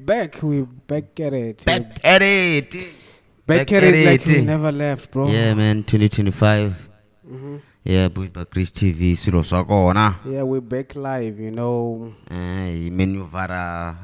back. We back at it. Back at it. Back at it like we never left, bro. Yeah, man. 2025. Yeah, Bushbuckridge TV. Silo Sakona. Yeah, we're back live, you know. Menu Vara.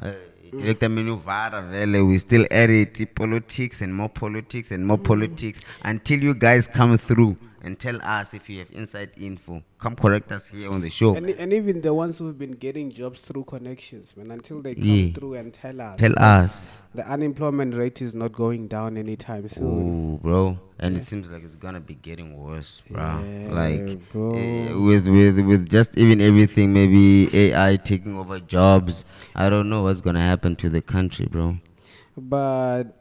Director Menu Vara. We still at it. Politics and more politics and more politics until you guys come through and tell us if you have inside info. Come correct us here on the show. And even the ones who've been getting jobs through connections, man, until they come through and tell us. Tell us. The unemployment rate is not going down anytime soon. Oh, bro. And it seems like it's gonna be getting worse, bro. Yeah, like bro. With just even everything, maybe AI taking over jobs. I don't know what's gonna happen to the country, bro. But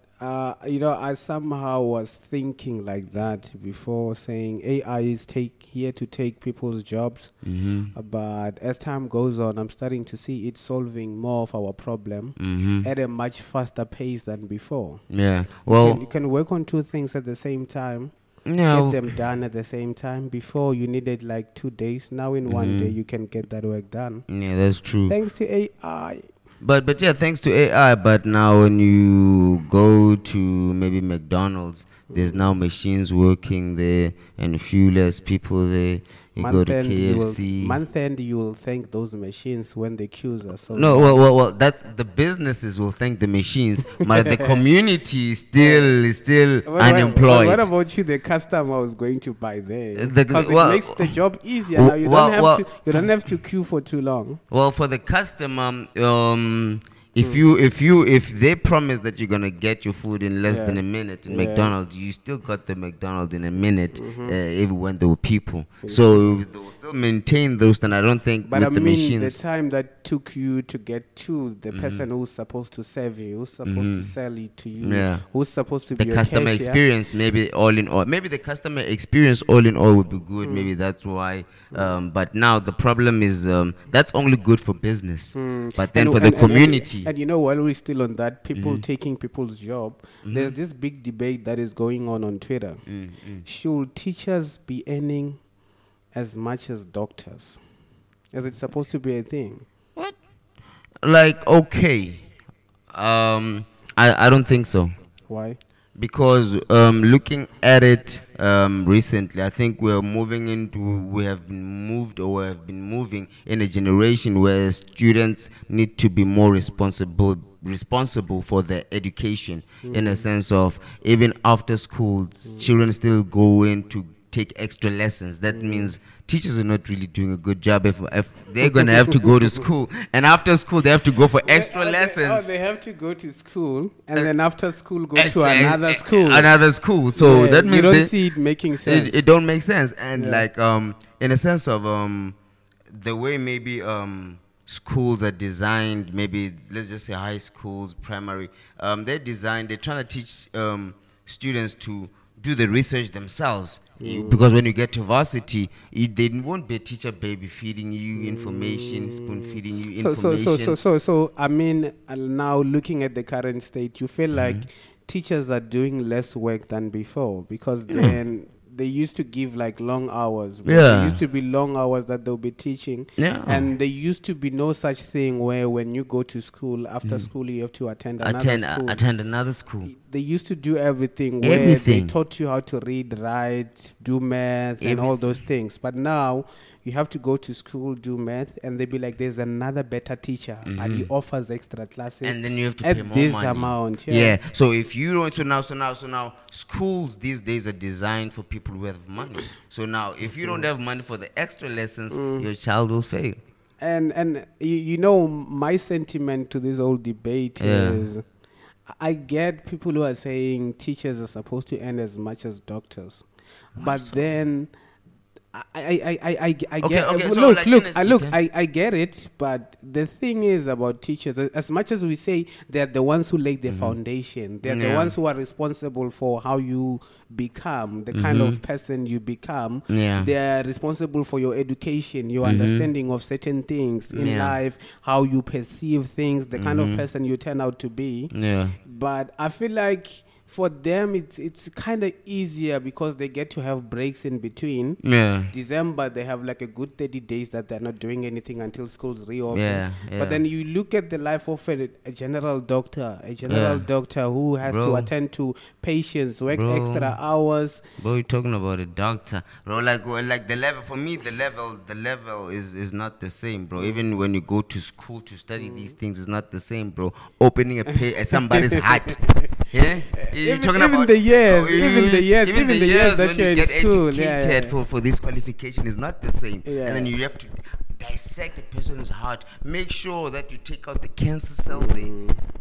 you know, I somehow was thinking like that before, saying AI is here to take people's jobs. But as time goes on, I'm starting to see it solving more of our problem at a much faster pace than before. Yeah. Well, you can work on two things at the same time. No. Get them done at the same time. Before you needed like 2 days. Now in 1 day you can get that work done. Yeah, that's true. Thanks to AI. But yeah, thanks to AI. But now when you go to maybe McDonald's, there's now machines working there and a few less people there. You go to KFC. Month end, you will thank those machines when the queues are so No, long. well, that's the businesses will thank the machines, but the community is still unemployed. What about you, the customer who's going to buy there? Because it makes the job easier now. You don't have to queue for too long. Well, for the customer, if they promise that you're gonna get your food in less than a minute in McDonald's, you still got the McDonald's in a minute, even when there were people. So they will still maintain those, and I don't think. But with I the mean, machines, the time that took you to get to the person who's supposed to serve you, who's supposed to sell it to you, who's supposed to be the your customer cashier. experience, maybe all in all, maybe the customer experience all in all would be good. Maybe that's why. But now the problem is that's only good for business, but then for the community. And you know, while we're still on that, people taking people's job, there's this big debate that is going on Twitter. Should teachers be earning as much as doctors? Is it supposed to be a thing? What? Like, okay. I don't think so. Why? Because looking at it recently, I think we have been moving in a generation where students need to be more responsible for their education, in a sense of even after school, children still go in to take extra lessons. That means teachers are not really doing a good job if they're going to have to go to school, and after school they have to go for extra lessons. They have to go to school, and then after school go to another school. Another school. So that means you don't see it making sense. It don't make sense. And like in a sense of the way maybe schools are designed, maybe let's just say high schools, primary, they're trying to teach students to do the research themselves, because when you get to varsity, they won't be a teacher baby feeding you information, spoon feeding you information. So I mean, now looking at the current state, you feel like teachers are doing less work than before, because then they used to give like long hours. There used to be long hours that they'll be teaching. And there used to be no such thing where when you go to school, after school you have to attend another school. They used to do everything where they taught you how to read, write, do math, and all those things. But now you have to go to school, do math, and they'd be like, there's another better teacher, but he offers extra classes. And then you have to pay more this money. Amount. So if you don't, so now schools these days are designed for people who have money. So now if you don't have money for the extra lessons, your child will fail. And you know, my sentiment to this whole debate is, I get people who are saying teachers are supposed to earn as much as doctors, but then I get it, but the thing is about teachers, as much as we say they're the ones who lay the foundation, they're the ones who are responsible for how you become, the kind of person you become. They're responsible for your education, your understanding of certain things in life, how you perceive things, the kind of person you turn out to be. But I feel like for them it's kind of easier because they get to have breaks in between. Yeah. December they have like a good 30 days that they're not doing anything until schools reopen. Yeah. But then you look at the life of a general doctor, who has to attend to patients, work extra hours. Bro, you're talking about a doctor, bro. Like the level for me, the level is not the same, bro. Even when you go to school to study these things, it's not the same, bro. Opening somebody's heart. Yeah, even the years that you're in school, for this qualification is not the same. Yeah. And then you have to dissect a person's heart. Make sure that you take out the cancer cell there,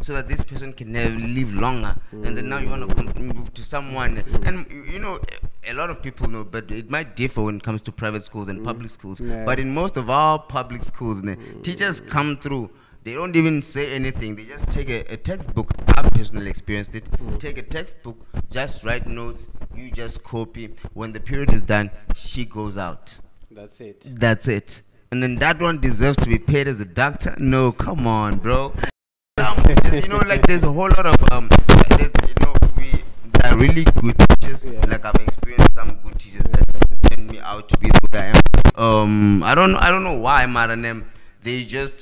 so that this person can live longer. And then now you want to move to someone, and you know, a lot of people know, but it might differ when it comes to private schools and public schools. But in most of our public schools, teachers come through. They don't even say anything. They just take a textbook. I've personally experienced it. Take a textbook, just write notes. You just copy. When the period is done, she goes out. That's it. And then that one deserves to be paid as a doctor? No, come on, bro. You know, like there's a whole lot of we are really good teachers. Like I've experienced some good teachers that turned me out to be the way I am. I don't know why, man. They just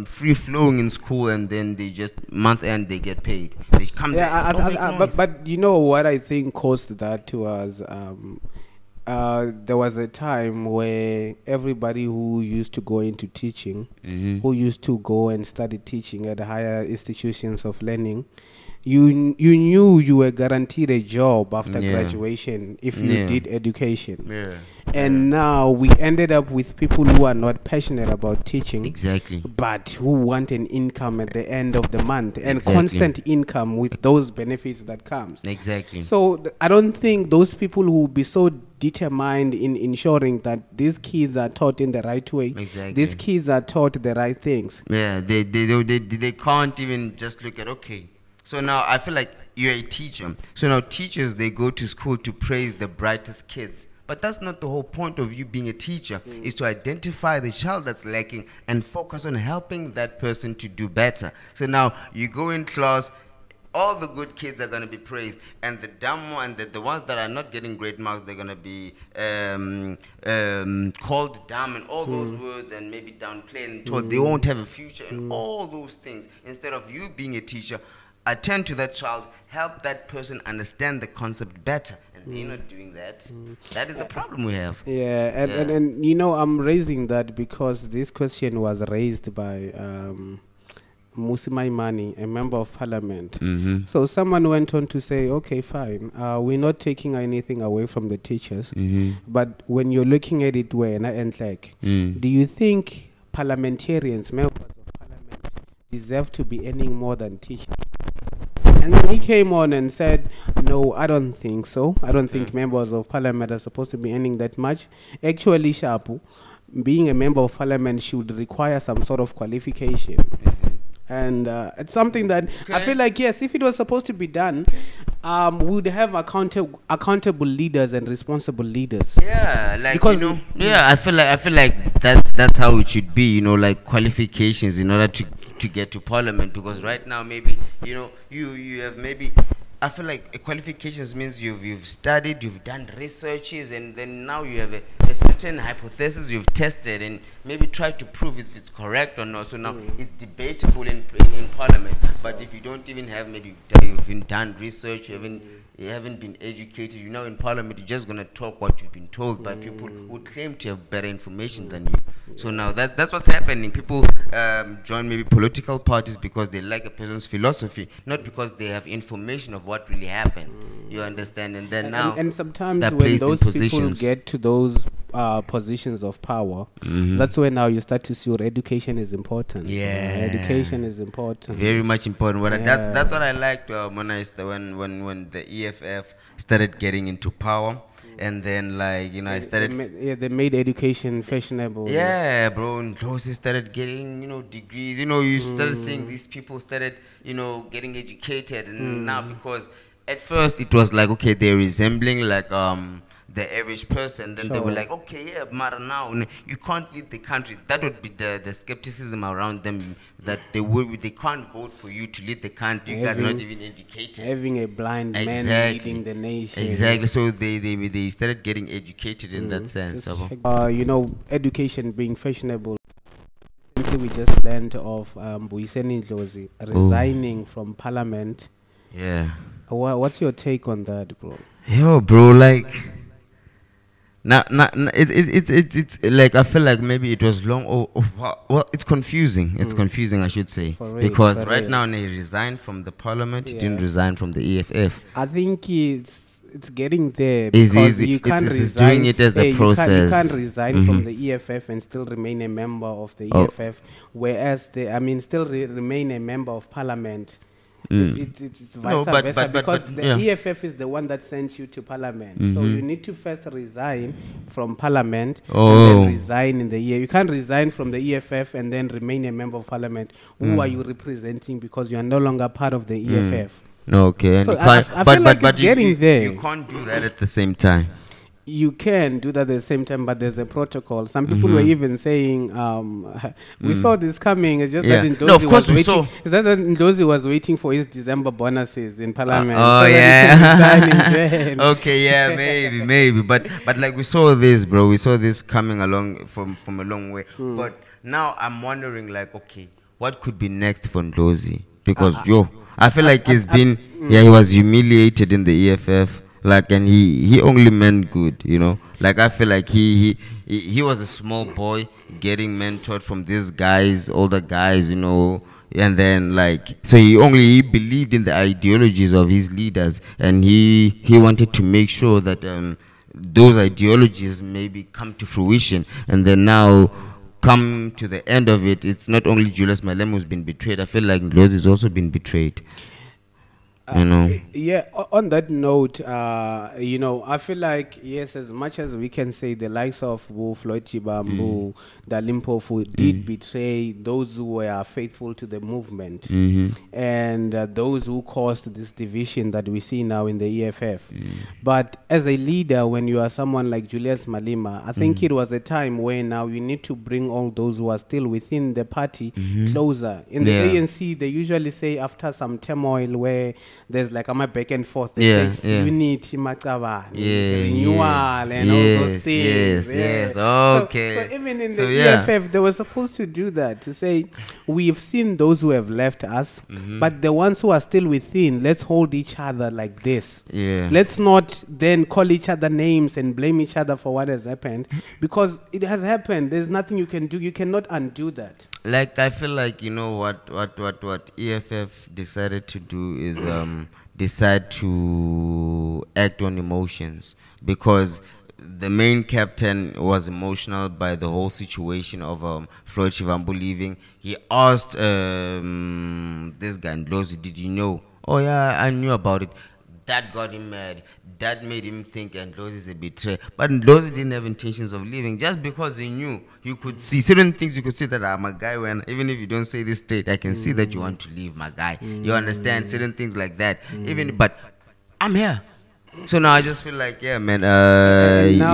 free flowing in school, and then they just month end they get paid. They come. But you know what I think caused that to us. There was a time where everybody who used to go into teaching, who used to go and study teaching at higher institutions of learning, you knew you were guaranteed a job after graduation if you did education. And now we ended up with people who are not passionate about teaching, but who want an income at the end of the month and constant income with those benefits that comes. So I don't think those people who will be so determined in ensuring that these kids are taught in the right way, these kids are taught the right things. They can't even just look at, okay, so now I feel like you're a teacher. So now teachers, they go to school to praise the brightest kids. But that's not the whole point of you being a teacher, is to identify the child that's lacking and focus on helping that person to do better. So now you go in class, all the good kids are going to be praised, and the dumb ones, the ones that are not getting great marks, they're going to be called dumb and all those words, and maybe downplayed and told they won't have a future and all those things. Instead of you being a teacher, attend to that child, help that person understand the concept better. They're not doing that. That is the problem we have. And you know, I'm raising that because this question was raised by Maimane, a member of parliament. So someone went on to say, okay, fine, we're not taking anything away from the teachers, but when you're looking at it, do you think parliamentarians, members of parliament, deserve to be earning more than teachers? And then he came on and said, no, I don't think so. I don't think members of parliament are supposed to be earning that much. Actually, Shapu, being a member of parliament should require some sort of qualification. And it's something that I feel like, yes, if it was supposed to be done, we would have accountable leaders and responsible leaders. Yeah, like, because, you know, I feel like that's how it should be, you know, like qualifications in order to get to parliament. Because right now, maybe, you know, you have maybe, I feel like qualifications means you've studied, you've done researches, and then now you have a certain hypothesis you've tested and maybe tried to prove if it's correct or not. So now it's debatable in parliament. But if you don't even have, maybe you've done research, you haven't been educated, you're now in parliament, you're just going to talk what you've been told by people who claim to have better information than you. So now that's what's happening. People join maybe political parties because they like a person's philosophy, not because they have information of what really happened. You understand? And then now, and sometimes when those people get to those positions of power, that's when now you start to see what education is important. Education is important. Very much important. That's what I liked when the EFF started getting into power. And then, like, you know, I started... they made education fashionable. Yeah, bro. And Ndlozi started getting, you know, degrees. You know, you started seeing these people started, you know, getting educated. And now, because at first it was like, okay, they're resembling like the average person. Then they were like, okay, yeah, but now you can't lead the country. That would be the skepticism around them, that they can't vote for you to lead the country. You guys are not even educated. Having a blind man leading the nation. Exactly. So they started getting educated in that sense. You know, education being fashionable. We just learned of Mbuyiseni Ndlozi resigning from parliament. Yeah. What's your take on that, bro? Yo, bro, like, it's like, I feel like maybe it was long. Well, it's confusing. It's confusing, I should say, because right now he resigned from the parliament. He didn't resign from the EFF. I think it's getting there, because easy. You can't resign. Doing it as a process. You can't resign from the EFF and still remain a member of the EFF, whereas still remain a member of parliament. It's vice versa, because the EFF is the one that sent you to parliament. So you need to first resign from parliament and then resign in the year. You can't resign from the EFF and then remain a member of parliament. Who are you representing? Because you are no longer part of the EFF. Okay. So I feel like it's getting there. You can't do that at the same time. You can do that at the same time, but there's a protocol. Some people were even saying, we saw this coming. It's just that Ndlozi was waiting for his December bonuses in parliament. Okay, yeah, maybe. But like, we saw this, bro. We saw this coming along from a long way. But now I'm wondering, like, okay, what could be next for Ndlozi? Because, I feel like he was humiliated in the EFF. Like, and he only meant good, you know. Like, I feel like he was a small boy getting mentored from these guys, older guys, you know. And then, like, so he believed in the ideologies of his leaders, and he wanted to make sure that those ideologies maybe come to fruition. And then now, come to the end of it, it's not only Julius Malema who's been betrayed. I feel like Ndlozi has also been betrayed. Yeah, on that note, you know, I feel like, yes, as much as we can say the likes of Floyd, Shivambu, Limpopo did betray those who were faithful to the movement, and those who caused this division that we see now in the EFF. But as a leader, when you are someone like Julius Malema, I think it was a time where now you need to bring all those who are still within the party closer. In the ANC, they usually say, after some turmoil where there's like a back and forth, they say unity, renewal, and all those things. Okay. So even in the EFF, they were supposed to do that, to say, we've seen those who have left us, but the ones who are still within, let's hold each other like this. Let's not then call each other names and blame each other for what has happened, because it has happened. There's nothing you can do. You cannot undo that. Like, I feel like, you know, what EFF decided to do is decide to act on emotions, because the main captain was emotional by the whole situation of Floyd Shivambu leaving. He asked this guy Ndlozi, did you know? Oh yeah, I knew about it. That got him mad. That made him think Ndlozi is a betrayer. But Ndlozi didn't have intentions of leaving, just because he knew. You could see certain things. You could see that I'm a guy, when even if you don't say this straight, I can see that you want to leave, my guy. You understand certain things like that. But I'm here. So now I just feel like, yeah, man,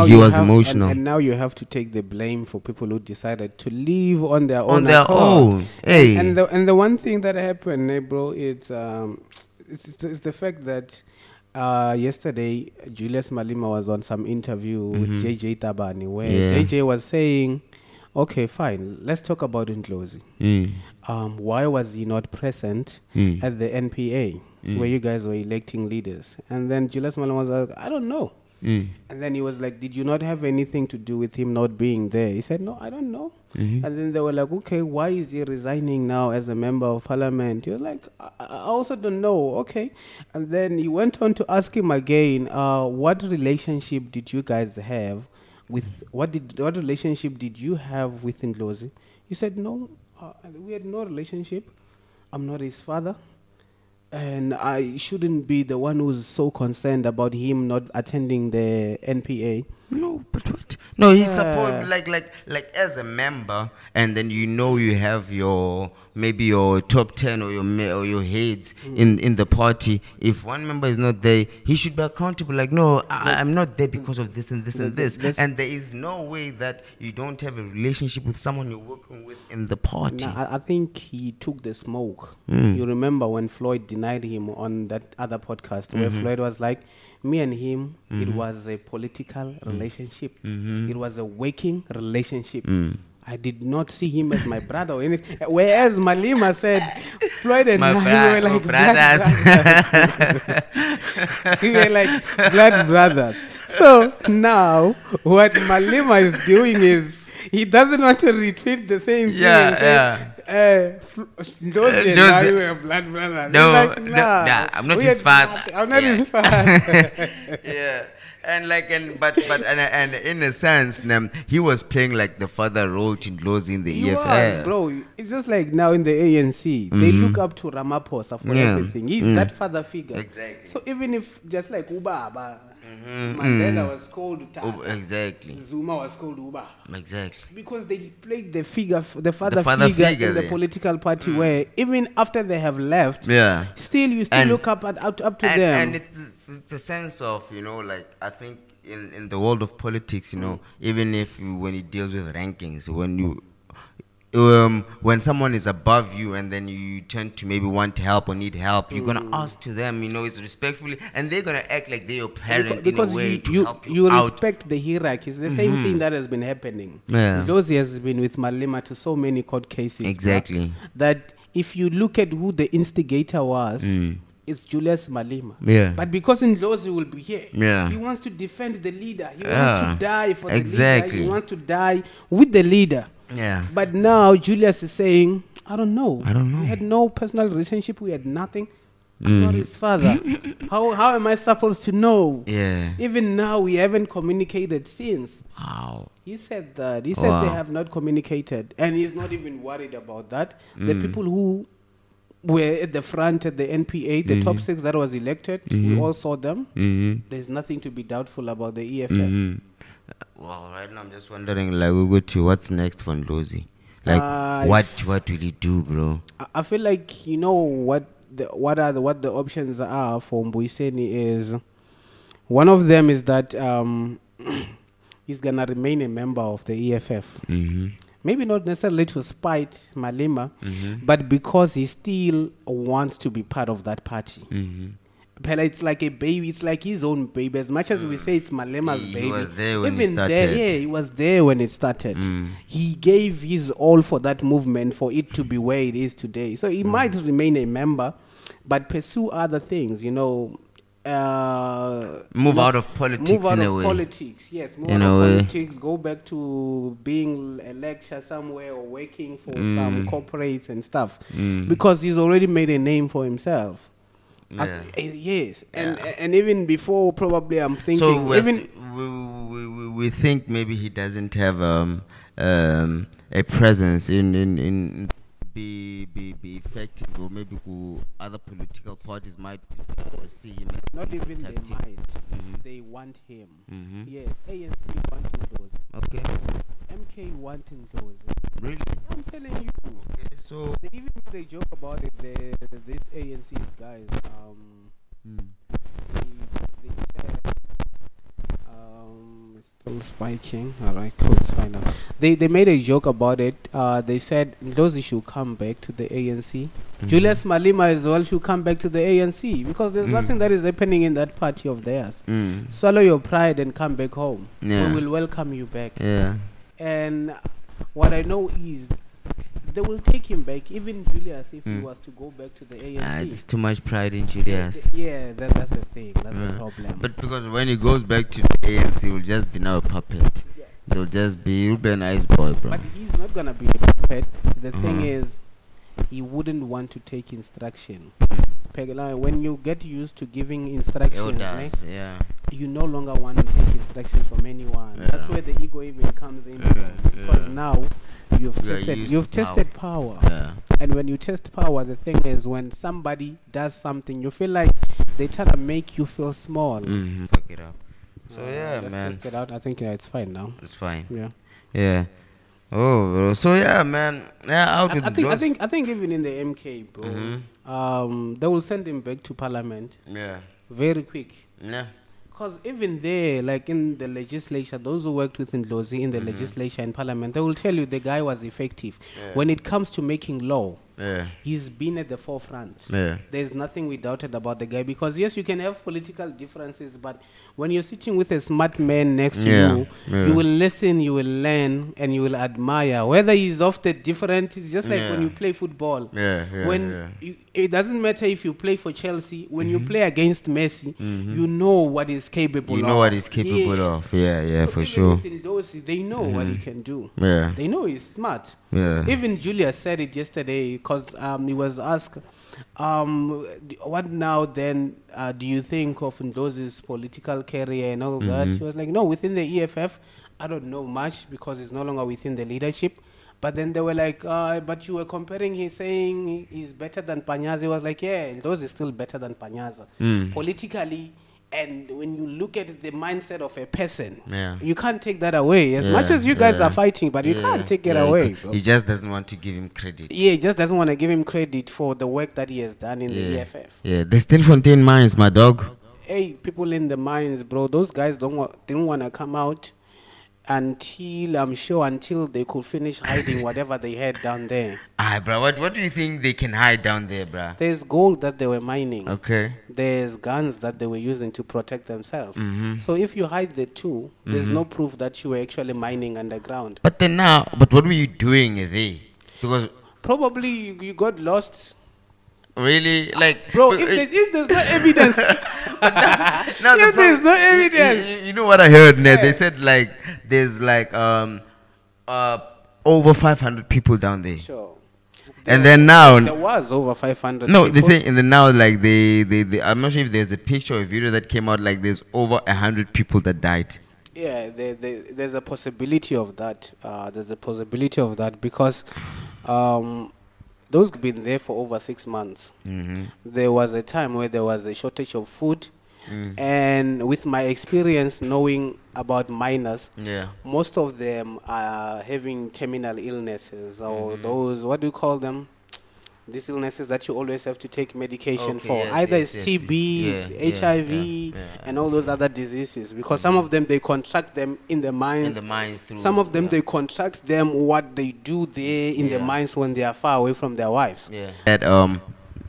he was emotional. And now you have to take the blame for people who decided to leave on their own. On their own. Hey. And the one thing that happened, bro, it's the fact that yesterday Julius Malema was on some interview with JJ Tabane, where JJ was saying, okay, fine, let's talk about Ndlozi. Why was he not present at the NPA where you guys were electing leaders? And then Julius Malema was like, I don't know. And then he was like, did you not have anything to do with him not being there? He said, no, I don't know. And then they were like, okay, why is he resigning now as a member of parliament? He was like, I also don't know. Okay. And then he went on to ask him again, what relationship did you guys have with, what relationship did you have with Ndlozi? He said, no, we had no relationship. I'm not his father. And I shouldn't be the one who's so concerned about him not attending the NPA. No, but what? No, he's supposed like as a member, and then you have your maybe your top 10 or your heads in the party. If one member is not there, he should be accountable. Like, no, I'm not there because of this and this and this. And there is no way that you don't have a relationship with someone you're working with in the party. No, I think he took the smoke. You remember when Floyd denied him on that other podcast where Floyd was like, me and him, it was a political relationship. It was a working relationship. I did not see him as my brother or anything. Whereas Malema said, Floyd and I were like brothers. We were like blood brothers. So now, what Malema is doing is, he doesn't want to retweet the same thing. Ndlozi and I were blood brothers. No, like, nah, I'm not his father. I'm not his father. Yeah. And in a sense, he was playing like the father role to Ndlozi in the he EFF. Was, bro. It's just like now in the ANC, they look up to Ramaphosa for everything. He's that father figure. Exactly. So even if just like Ubaba, Mandela was called Tata. Exactly. Zuma was called Uba. Exactly. Because they played the father figure in the political party where even after they have left, still you still look up to them. And it's a sense of, like, I think in the world of politics, even if when it deals with rankings, when someone is above you and then you tend to maybe want help or need help, you're gonna ask to them, it's respectfully, and they're gonna act like they're your parent because in a way you help you out. Respect the hierarchy. It's the same thing that has been happening. Yeah. Ndlozi has been with Malema to so many court cases. Exactly. That if you look at who the instigator was, it's Julius Malema. Yeah. But because Ndlozi will be here, he wants to defend the leader. He wants to die for the leader. He wants to die with the leader. Yeah. But now Julius is saying, I don't know. We had no personal relationship. We had nothing. I'm not his father. How am I supposed to know? Yeah. Even now, we haven't communicated since. Wow. He said that. He said they have not communicated. And he's not even worried about that. The people who were at the front at the NPA, the top 6 that was elected, we all saw them. There's nothing to be doubtful about the EFF. Well, right now I'm just wondering, like, we go to what's next for Ndlozi. Like, what will he do, bro? I feel like what the options are for Mbuyiseni is, one of them is that he's gonna remain a member of the EFF. Maybe not necessarily to spite Malema, but because he still wants to be part of that party. It's like a baby. It's like his own baby. As much as we say it's Malema's baby, he was there when it started. He was there when it started. He gave his all for that movement for it to be where it is today. So he might remain a member, but pursue other things. Move out of politics. Move out of politics. Yes, move out of politics. Go back to being a lecturer somewhere or working for some corporates and stuff, because he's already made a name for himself. Yes, and even before, probably I'm thinking. So we think maybe he doesn't have a presence in be effective, or maybe other political parties might see him. Not even they might. They want him. Yes, ANC want Ndlozi. Okay. MK want Ndlozi. Really? I'm telling you. Okay, so they even made a joke about it. This ANC guys. They said. It's still spiking. All right, cool. It's fine now. They made a joke about it. They said Ndlozi should come back to the ANC. Julius Malema as well should come back to the ANC, because there's nothing that is happening in that party of theirs. Swallow your pride and come back home. We will welcome you back. And what I know is they will take him back, even Julius, if he was to go back to the ANC. It's too much pride in Julius. Yeah, that's the thing. That's the problem. But because when he goes back to the ANC, he will just be now a puppet. He'll be a nice boy, bro. But he's not going to be a puppet. The thing is, he wouldn't want to take instruction. When you get used to giving instructions, you no longer want to take instructions from anyone. That's where the ego even comes in. Because now you've tested power. And when you test power, the thing is, when somebody does something, you feel like they try to make you feel small. Fuck it up. So yeah, let's man. test it out. I think it's fine now. It's fine. Yeah. Yeah. Oh, bro. So yeah, man. Yeah, out with I think even in the MK, bro, they will send him back to Parliament. Yeah. Very quick. Yeah. Because even there, like in the legislature, those who worked with Ndlozi in the legislature and Parliament, they will tell you the guy was effective. Yeah. When it comes to making law, Yeah. he's been at the forefront. Yeah. There's nothing we doubted about the guy, because yes, you can have political differences, but when you're sitting with a smart man next to you, you will listen, you will learn, and you will admire. Whether he's off the different, it's just like when you play football. It doesn't matter if you play for Chelsea. When you play against Messi, you know what he's capable of. You know what he's capable of. Yeah, yeah, so for sure. Those, they know what he can do. Yeah. They know he's smart. Yeah. Even Julius said it yesterday, because he was asked, what now then do you think of Ndlozi's political career and all that? He was like, no, within the EFF, I don't know much, because it's no longer within the leadership. But then they were like, but you were comparing, he's saying he's better than Panyaza. He was like, yeah, Ndlozi is still better than Panyaza. Politically, and when you look at the mindset of a person, you can't take that away. As much as you guys are fighting, but you can't take it away. He just doesn't want to give him credit. Yeah, he just doesn't want to give him credit for the work that he has done in the EFF. Yeah, the Stilfontein Mines, my dog. Hey, people in the mines, bro, those guys didn't want to come out until they could finish hiding whatever they had down there. Bro, what do you think they can hide down there, bro? There's gold that they were mining. Okay. There's guns that they were using to protect themselves. So if you hide the two, there's no proof that you were actually mining underground. But what were you doing there? Because probably you got lost. Really? Like, bro, if there's no evidence. If there's no evidence. You know what I heard? They said like there's like over 500 people down there. Sure. And then now there was over 500 no people. They say in the now, like they I'm not sure if there's a picture or a video that came out, like there's over 100 people that died. Yeah, there's a possibility of that. There's a possibility of that, because those have been there for over 6 months. There was a time where there was a shortage of food. And with my experience knowing about miners, most of them are having terminal illnesses, or those, what do you call them? These illnesses that you always have to take medication for. Either it's TB, it's HIV, and all those other diseases. Because some of them, they contract them in the mines. Some of them, they contract them what they do there in the mines when they are far away from their wives. That,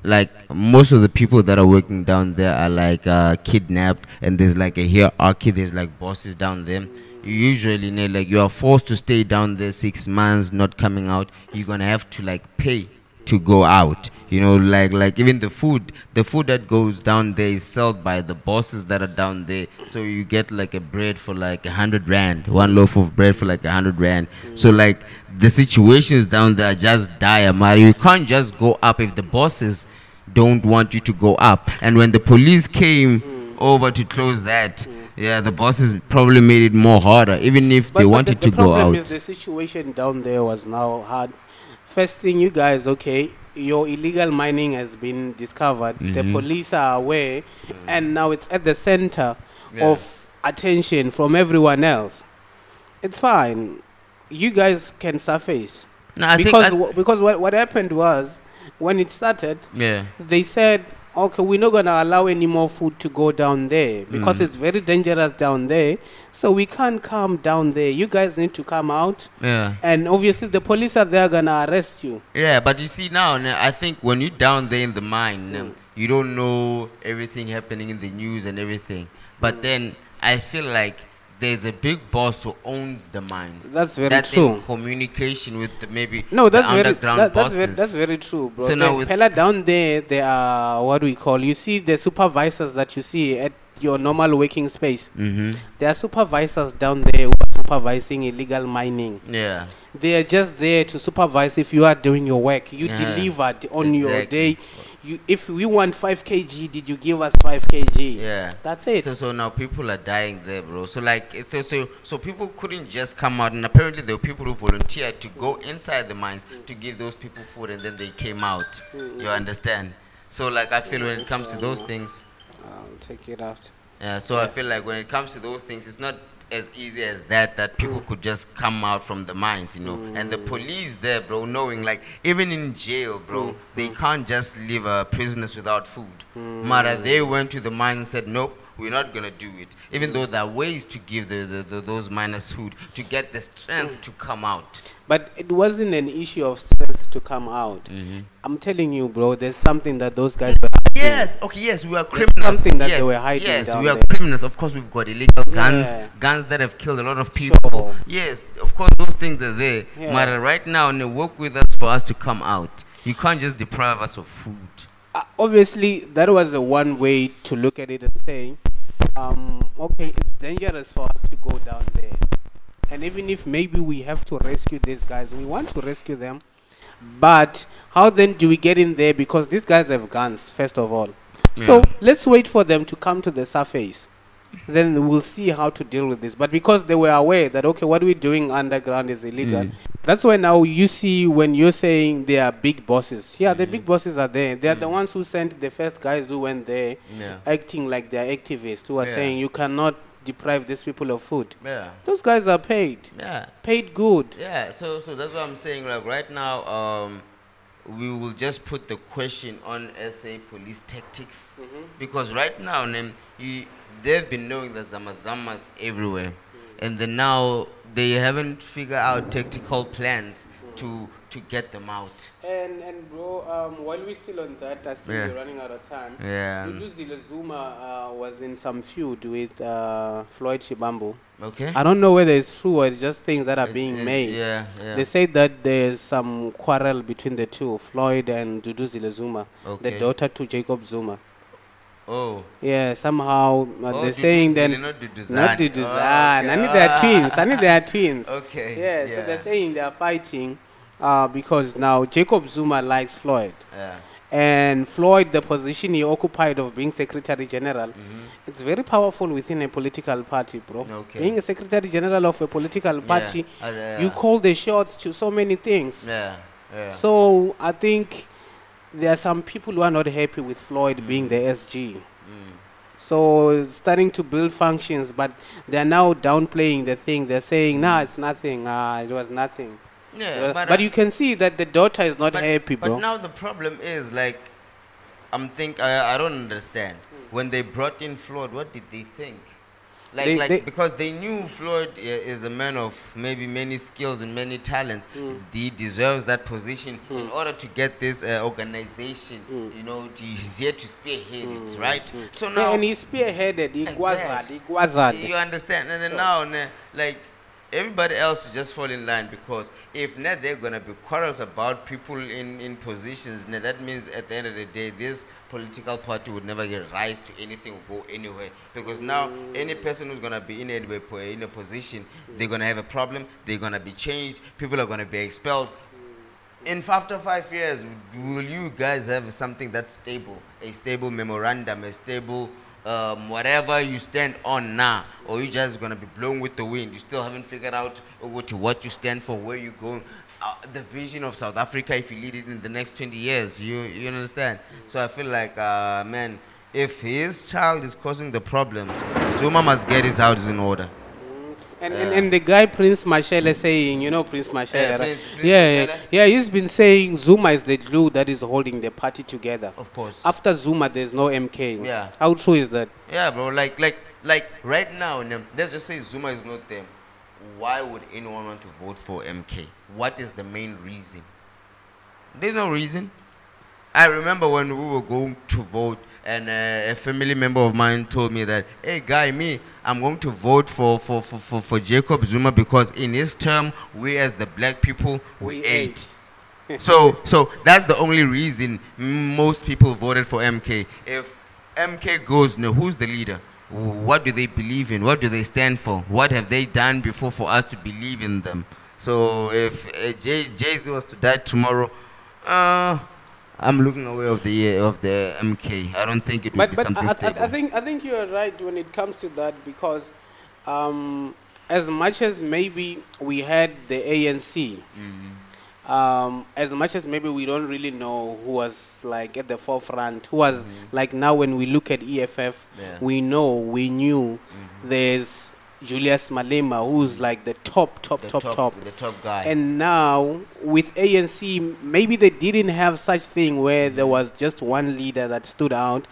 like most of the people that are working down there are like kidnapped, and there's like a hierarchy. There's like bosses down there. You usually like you are forced to stay down there 6 months, not coming out. You're gonna have to like pay to go out, you know, like even the food that goes down there is sold by the bosses that are down there. So you get like a bread for like 100 rand, one loaf of bread for like 100 rand. So like the situations down there are just dire, Mario. You can't just go up if the bosses don't want you to go up. And when the police came over to close that, the bosses probably made it more harder, even if they wanted to go out. The problem is the situation down there was now hard. First thing, you guys, your illegal mining has been discovered. The police are aware, and now it's at the center of attention from everyone else. It's fine. You guys can surface. No, because what happened was, when it started, they said, okay, we're not going to allow any more food to go down there because it's very dangerous down there. So we can't come down there. You guys need to come out. And obviously the police are there going to arrest you. Yeah, but you see now, I think when you're down there in the mine, you don't know everything happening in the news and everything. But then I feel like there's a big boss who owns the mines. That's very true. In communication with that's underground bosses. That's very true, bro. So now down there, they are what we call. You see the supervisors that you see at your normal working space. There are supervisors down there who are supervising illegal mining. They are just there to supervise if you are doing your work. You delivered on your day. If we want 5 kg, did you give us 5 kg? That's it. So now people are dying there, bro. So like so people couldn't just come out, and apparently there were people who volunteered to go inside the mines to give those people food, and then they came out. You understand? So like I feel when it comes to those things, I'll take it out. Yeah, so I feel like when it comes to those things, it's not as easy as that people could just come out from the mines, you know. And the police there, bro, knowing like even in jail, bro, they can't just leave prisoners without food. Mara, they went to the mines and said, nope, we're not gonna do it. Even though there are ways to give those miners food to get the strength to come out. But it wasn't an issue of strength to come out. I'm telling you, bro, there's something that those guys were hiding. Yes, okay, yes, we are criminals. There's something that they were hiding. Yes, we down are there. criminals. Of course, we've got illegal guns, guns that have killed a lot of people. Sure. Yes, of course, those things are there. But right now, they work with us for us to come out. You can't just deprive us of food. Obviously, that was the one way to look at it and say, okay, it's dangerous for us to go down there. And even if maybe we have to rescue these guys, we want to rescue them. But how then do we get in there? Because these guys have guns, first of all. So let's wait for them to come to the surface. Then we'll see how to deal with this. But because they were aware that, okay, what we're doing underground is illegal. That's why now you see when you're saying they are big bosses. Yeah, the big bosses are there. They are the ones who sent the first guys who went there acting like they're activists who are saying you cannot deprive these people of food. Those guys are paid. Paid good. So that's what I'm saying. Like right now, we will just put the question on SA police tactics because right now they've been knowing the Zama Zamas everywhere, and then now they haven't figured out tactical plans to get them out. And bro, while we're still on that, I see we're running out of time. Duduzile Zuma was in some feud with Floyd Shivambu. Okay. I don't know whether it's true or it's just things that are being made. They say that there's some quarrel between the two, Floyd and Duduzile Zuma, the daughter to Jacob Zuma. Oh. Yeah, somehow they're saying that not Duduzile. Not Duduzile. I need their twins. I need their twins. Okay. Yeah, so they're saying they're fighting because now Jacob Zuma likes Floyd. And Floyd, the position he occupied of being Secretary General, it's very powerful within a political party, bro. Being a Secretary General of a political party, you call the shots to so many things. So I think there are some people who are not happy with Floyd being the SG. So it's starting to build functions, but they're now downplaying the thing. They're saying, nah, it's nothing. It was nothing. But you can see that the daughter is not happy, bro. But now the problem is, like, I don't understand. When they brought in Floyd, what did they think? Because they knew Floyd is a man of maybe many skills and many talents. He deserves that position in order to get this organization, you know, he's here to spearhead it, right? So now, and he spearheaded, you understand? And then now, like, everybody else just fall in line, because if not, they're going to be quarrels about people in positions. Now, that means at the end of the day, this political party would never get rise to anything or go anywhere. Because now, any person who's going to be in a position, they're going to have a problem, they're going to be changed, people are going to be expelled. After 5 years, will you guys have something that's stable? A stable memorandum, a stable whatever you stand on now, or you just gonna be blown with the wind? You still haven't figured out what you stand for, where you're going, the vision of South Africa if you lead it in the next 20 years. You understand? So I feel like, man, if his child is causing the problems, Zuma must get his house in order. And the guy Prince Mashele saying, you know Prince Mashele, right? Prince he's been saying Zuma is the glue that is holding the party together. Of course. After Zuma, there's no MK. How true is that? Yeah, bro. Like right now, let's just say Zuma is not there. Why would anyone want to vote for MK? What is the main reason? There's no reason. I remember when we were going to vote, and a family member of mine told me that, hey, guy, I'm going to vote for Jacob Zuma because in his term, we as the black people, we ate. So that's the only reason most people voted for MK. If MK goes, who's the leader? What do they believe in? What do they stand for? What have they done before for us to believe in them? So if JJ was to die tomorrow, I'm looking away of the MK. I don't think it would be something stable. I think you're right when it comes to that, because as much as maybe we had the ANC, as much as maybe we don't really know who was like at the forefront, who was like now when we look at EFF, we knew there's Julius Malema, who's like the top guy. And now with ANC, maybe they didn't have such thing where there was just one leader that stood out.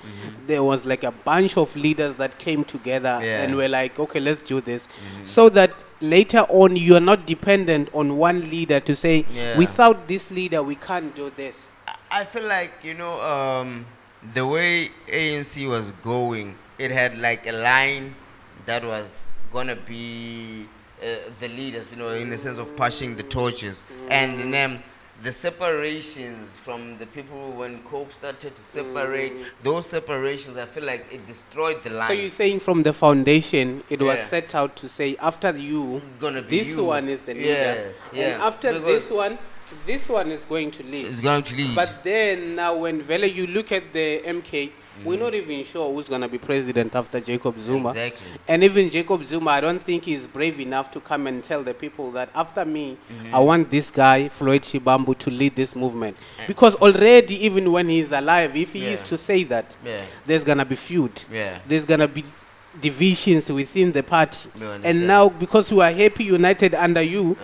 There was like a bunch of leaders that came together and were like, okay, let's do this. So that later on you are not dependent on one leader to say, without this leader, we can't do this. I feel like, you know, the way ANC was going, it had like a line that was gonna be the leaders, you know, in the sense of passing the torches, and then the separations from the people when COPE started to separate, those separations, I feel like it destroyed the line. So you're saying from the foundation, it was set out to say, after you, this one is the leader, and after this one is going to lead. It's going to lead. But then now when you look at the MK, we're not even sure who's going to be president after Jacob Zuma. Exactly. And even Jacob Zuma, I don't think he's brave enough to come and tell the people that after me, I want this guy, Floyd Shivambu, to lead this movement. Because already, even when he's alive, if he is to say that, there's going to be feud. There's going to be divisions within the party. And now, because we are happy united under you,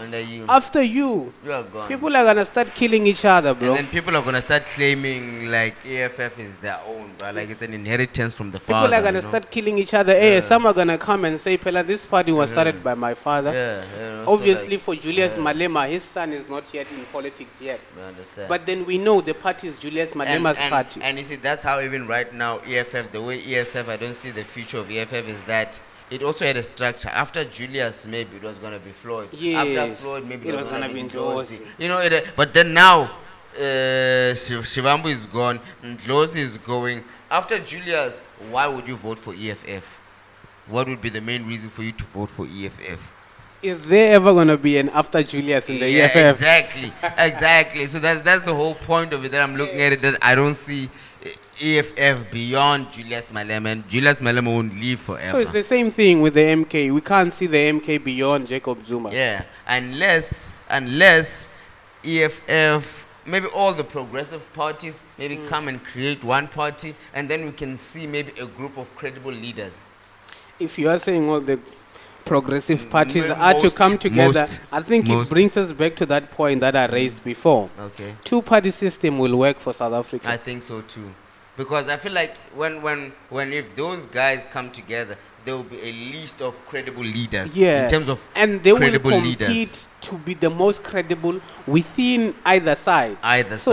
after you are gone. People are going to start killing each other, bro. And then people are going to start claiming like EFF is their own, bro. Like it's an inheritance from the father. People are going to start killing each other. Hey, some are going to come and say, Pella, this party was started by my father. Obviously, like, for Julius Malema, his son is not yet in politics yet. But then we know the party is Julius Malema's party. And you see, that's how even right now, EFF, the way EFF, I don't see the future of EFF is that it also had a structure. After Julius, maybe it was going to be Floyd. After Floyd, maybe it was going to be Ndlozi. You know, but then now, Shivambu is gone, Ndlozi is going. After Julius, why would you vote for EFF? What would be the main reason for you to vote for EFF? Is there ever going to be an after Julius in the EFF? Exactly. So that's the whole point of it, that I'm looking at it, that I don't see EFF beyond Julius Malema, and Julius Malema won't live forever. So it's the same thing with the MK. We can't see the MK beyond Jacob Zuma. Yeah, unless EFF, maybe all the progressive parties maybe come and create one party, and then we can see maybe a group of credible leaders. If you are saying all the progressive parties are to come together, I think it brings us back to that point that I raised before. Okay. Two-party system will work for South Africa. I think so too. Because I feel like when if those guys come together, there will be a list of credible leaders. In terms of and they will credible compete leaders to be the most credible within either side. So